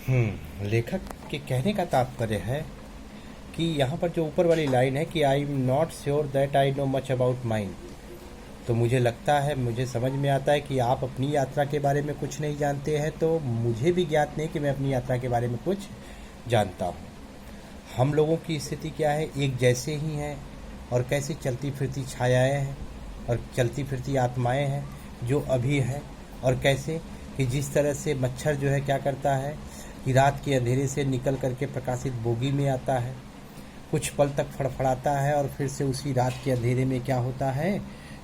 लेखक के कहने का तात्पर्य है कि यहाँ पर जो ऊपर वाली लाइन है कि I am not sure that I know much about mind. तो मुझे लगता है, मुझे समझ में आता है कि आप अपनी यात्रा के बारे में कुछ नहीं जानते हैं, तो मुझे भी ज्ञात नहीं कि मैं अपनी यात्रा के बारे में कुछ जानता हूँ। हम लोगों की स्थिति क्या है, एक जैसे ही हैं, और कैसी चलती फिरती छायाएँ हैं और चलती फिरती आत्माएँ हैं जो अभी हैं, और कैसे कि जिस तरह से मच्छर जो है क्या करता है कि रात के अंधेरे से निकल करके प्रकाशित बोगी में आता है, कुछ पल तक फड़फड़ाता है और फिर से उसी रात के अंधेरे में क्या होता है,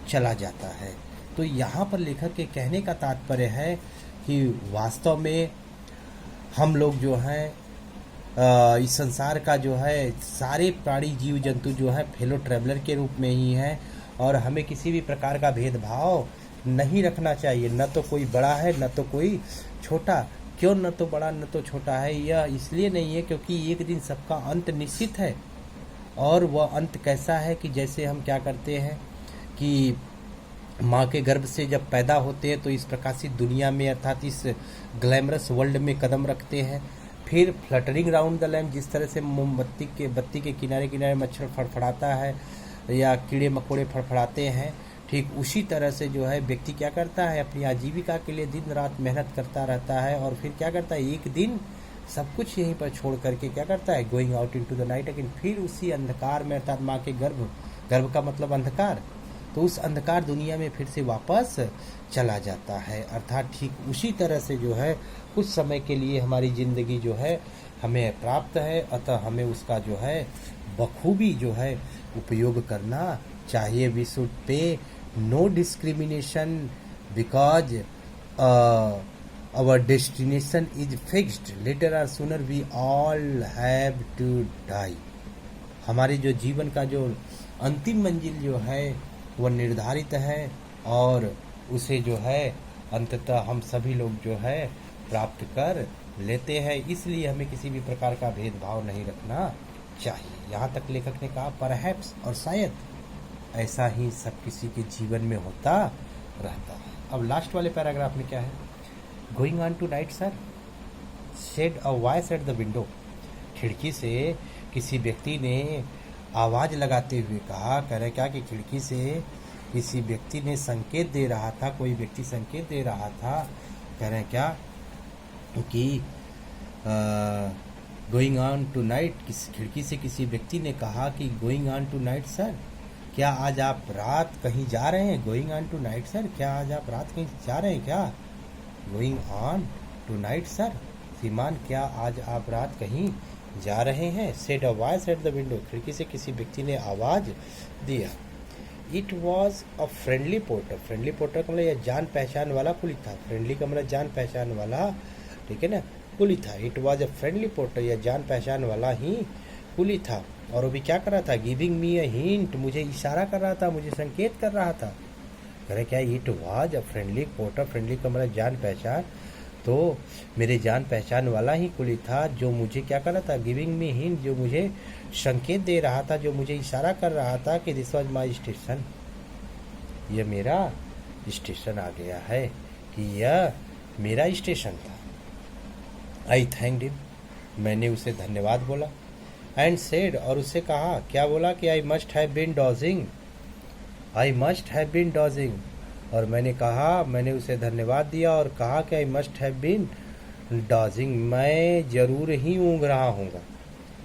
चला जाता है। तो यहाँ पर लेखक के कहने का तात्पर्य है कि वास्तव में हम लोग जो हैं इस संसार का जो है सारे प्राणी जीव जंतु जो है फेलो ट्रैवलर के रूप में ही हैं, और हमें किसी भी प्रकार का भेदभाव नहीं रखना चाहिए। न तो कोई बड़ा है न तो कोई छोटा। क्यों न तो बड़ा न तो छोटा है? यह इसलिए नहीं है क्योंकि एक दिन सबका अंत निश्चित है। और वह अंत कैसा है कि जैसे हम क्या करते हैं कि माँ के गर्भ से जब पैदा होते हैं तो इस प्रकाशित दुनिया में अर्थात इस ग्लैमरस वर्ल्ड में कदम रखते हैं, फिर फ्लटरिंग राउंड द लैम्प, जिस तरह से मोमबत्ती बत्ती के किनारे किनारे मच्छर फड़फड़ाता है या कीड़े मकोड़े फड़फड़ाते हैं, ठीक उसी तरह से जो है व्यक्ति क्या करता है, अपनी आजीविका के लिए दिन रात मेहनत करता रहता है, और फिर क्या करता है, एक दिन सब कुछ यहीं पर छोड़ करके क्या करता है, going out into the night again, फिर उसी अंधकार में अर्थात माँ के गर्भ का मतलब अंधकार, तो उस अंधकार दुनिया में फिर से वापस चला जाता है। अर्थात ठीक उसी तरह से जो है कुछ समय के लिए हमारी ज़िंदगी जो है हमें प्राप्त है, अतः हमें उसका जो है बखूबी जो है उपयोग करना चाहिए। We should pay no discrimination because our destination is fixed, later or sooner we all have to die। हमारे जो जीवन का जो अंतिम मंजिल जो है वह निर्धारित है, और उसे जो है अंततः हम सभी लोग जो है प्राप्त कर लेते हैं। इसलिए हमें किसी भी प्रकार का भेदभाव नहीं रखना चाहिए। यहाँ तक लेखक ने कहा परहैप्स, और शायद ऐसा ही सब किसी के जीवन में होता रहता है। अब लास्ट वाले पैराग्राफ में क्या है, going on tonight sir, said a voice at the window. खिड़की से किसी व्यक्ति ने आवाज़ लगाते हुए कहा, कह रहे क्या कि खिड़की से किसी व्यक्ति ने संकेत दे रहा था, कोई व्यक्ति संकेत दे रहा था, कह रहे क्या कि गोइंग ऑन टू नाइट, किसी खिड़की से किसी व्यक्ति ने कहा कि going on tonight sir, क्या आज आप रात कहीं जा रहे हैं? Going on tonight sir, क्या आज आप रात कहीं जा रहे हैं क्या? Going on tonight sir, श्रीमान क्या आज आप रात कहीं जा रहे हैं? Said a voice at the window, खिड़की से किसी व्यक्ति ने आवाज़ दिया। It was a friendly porter, friendly porter का मतलब यह जान पहचान वाला कुली था, फ्रेंडली का मतलब जान पहचान वाला, ठीक है ना, कुली था। It was a friendly porter, यह जान पहचान वाला ही कुली था। और वो भी क्या कर रहा था, गिविंग मी अ हिंट, मुझे इशारा कर रहा था, मुझे संकेत कर रहा था। कह रहे क्या, it was a friendly porter, friendly का मतलब जान पहचान, तो मेरे जान पहचान वाला ही कुली था जो मुझे क्या कर रहा था, गिविंग मी हिंट, जो मुझे संकेत दे रहा था, जो मुझे इशारा कर रहा था कि दिस वाज माय स्टेशन, यह मेरा स्टेशन आ गया है, कि यह मेरा स्टेशन था। आई थैंक्ड हिम, मैंने उसे धन्यवाद बोला। एंड सेड, और उससे कहा, क्या बोला कि I must have been dozing, I must have been dozing, और मैंने कहा, मैंने उसे धन्यवाद दिया और कहा कि I must have been dozing, मैं जरूर ही ऊँघ रहा हूँगा।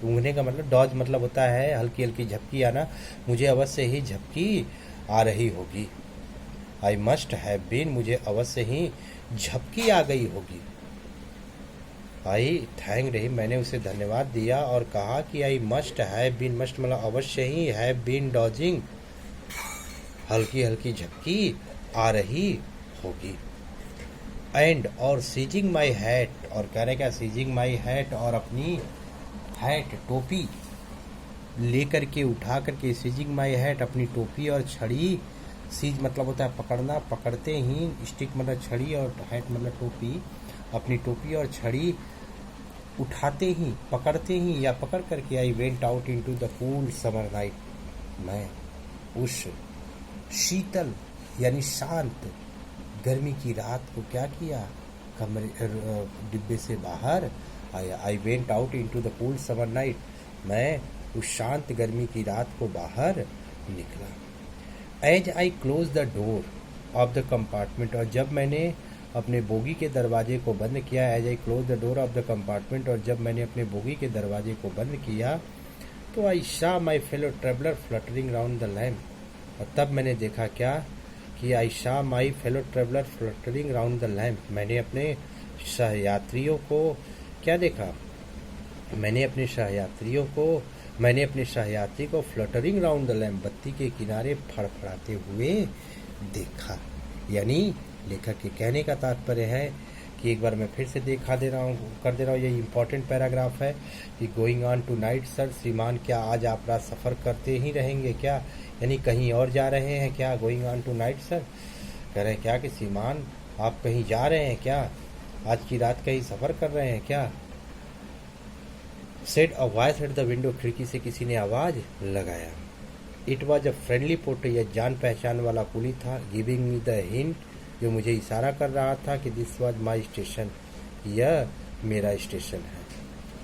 ऊँघने का मतलब, डॉज मतलब होता है हल्की हल्की झपकी आना, मुझे अवश्य ही झपकी आ रही होगी। आई मस्ट हैव बीन, मुझे अवश्य ही झपकी आ गई होगी। आई थैंक्ड हिम, मैंने उसे धन्यवाद दिया और कहा कि I must have been, must मतलब अवश्य ही, हैव बीन डॉजिंग, हल्की हल्की झपकी आ रही होगी। एंड, और सीजिंग माई हैट, और कह रहे क्या, सीजिंग माई हैट, और अपनी हैट टोपी लेकर के उठा करके, सीजिंग माई हैट, अपनी टोपी और छड़ी, सीज मतलब होता है पकड़ना, पकड़ते ही, स्टिक मतलब छड़ी और हैट मतलब टोपी, अपनी टोपी और छड़ी उठाते ही, पकड़ते ही या पकड़ करके, आई went out into the cool summer night, मैं उस शीतल यानी शांत गर्मी की रात को क्या किया, कमरे डिब्बे से बाहर I went out into the cool summer night, मैं उस शांत गर्मी की रात को बाहर निकला। As I close the door of the compartment, और जब मैंने अपने बोगी के दरवाजे को बंद किया, as I close the door of the compartment, और जब मैंने अपने बोगी के दरवाजे को बंद किया, तो आई शा my fellow traveller fluttering round the lamp, और तब मैंने देखा क्या कि आई शा my fellow traveller fluttering round the lamp, मैंने अपने सहयात्रियों को क्या देखा, मैंने अपने सहयात्री को फ्लटरिंग राउंड द लैम्प, बत्ती के किनारे फड़फड़ाते हुए देखा। यानी लेखक के कहने का तात्पर्य है कि एक बार मैं फिर से कर दे रहा हूँ, ये इम्पोर्टेंट पैराग्राफ है कि going on tonight sir, श्रीमान क्या आज आप रात सफ़र करते ही रहेंगे क्या, यानी कहीं और जा रहे हैं क्या। Going on tonight sir, कह रहे हैं क्या कि श्रीमान आप कहीं जा रहे हैं क्या, आज की रात कहीं सफ़र कर रहे हैं क्या। Said a voice at the window, खिड़की से किसी ने आवाज़ लगाया। It was a friendly porter, यह जान पहचान वाला कुली था। गिविंग मी द हिंट, जो मुझे इशारा कर रहा था कि दिस वॉज माई स्टेशन, यह मेरा स्टेशन है।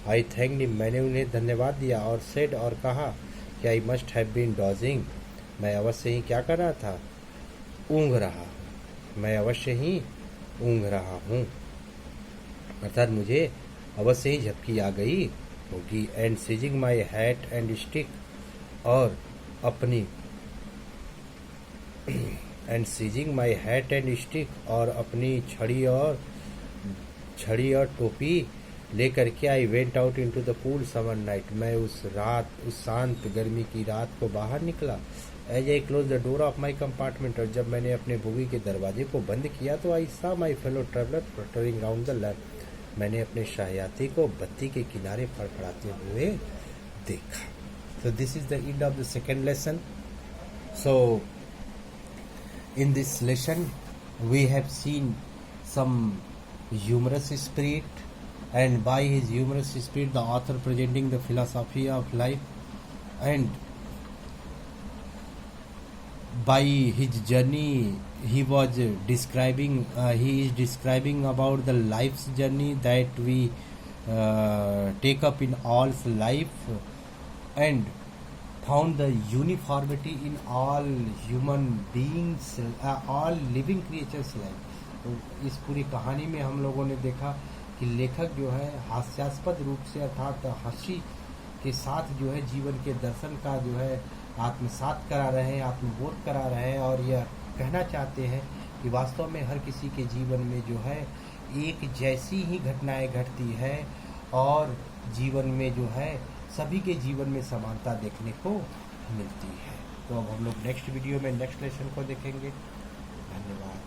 आई थैंक हिम, मैंने उन्हें धन्यवाद दिया। और सेड, और कहा कि I must have been dozing, मैं अवश्य ही क्या कर रहा था, ऊँघ रहा, मैं अवश्य ही ऊँघ रहा हूँ, अर्थात मुझे अवश्य ही झपकी आ गई होगी। And seizing my hat and stick, और अपनी and seizing my hat and stick, और अपनी छड़ी और टोपी लेकर के I went out into the cool summer night, मैं उस शांत गर्मी की रात को बाहर निकला। As I close the door of my compartment, और जब मैंने अपने बोगी के दरवाजे को बंद किया, तो आई सा my fellow traveller fluttering round the lamp, मैंने अपने सहयात्री को बत्ती के किनारे फड़फड़ाते हुए देखा। So this is the end of the second lesson. So in this lesson we have seen some humorous spirit, and by his humorous spirit the author presenting the philosophy of life, and by his journey he was describing he is describing about the life's journey that we take up in all's life, and found the uniformity in all human beings, all living creatures life। तो इस पूरी कहानी में हम लोगों ने देखा कि लेखक जो है हास्यास्पद रूप से, अर्थात हंसी के साथ जो है जीवन के दर्शन का जो है आत्मसात करा रहे हैं, आत्मबोध करा रहे हैं, और यह कहना चाहते हैं कि वास्तव में हर किसी के जीवन में जो है एक जैसी ही घटनाएं घटती है, और जीवन में जो है सभी के जीवन में समानता देखने को मिलती है। तो अब हम लोग नेक्स्ट वीडियो में नेक्स्ट लेसन को देखेंगे। धन्यवाद।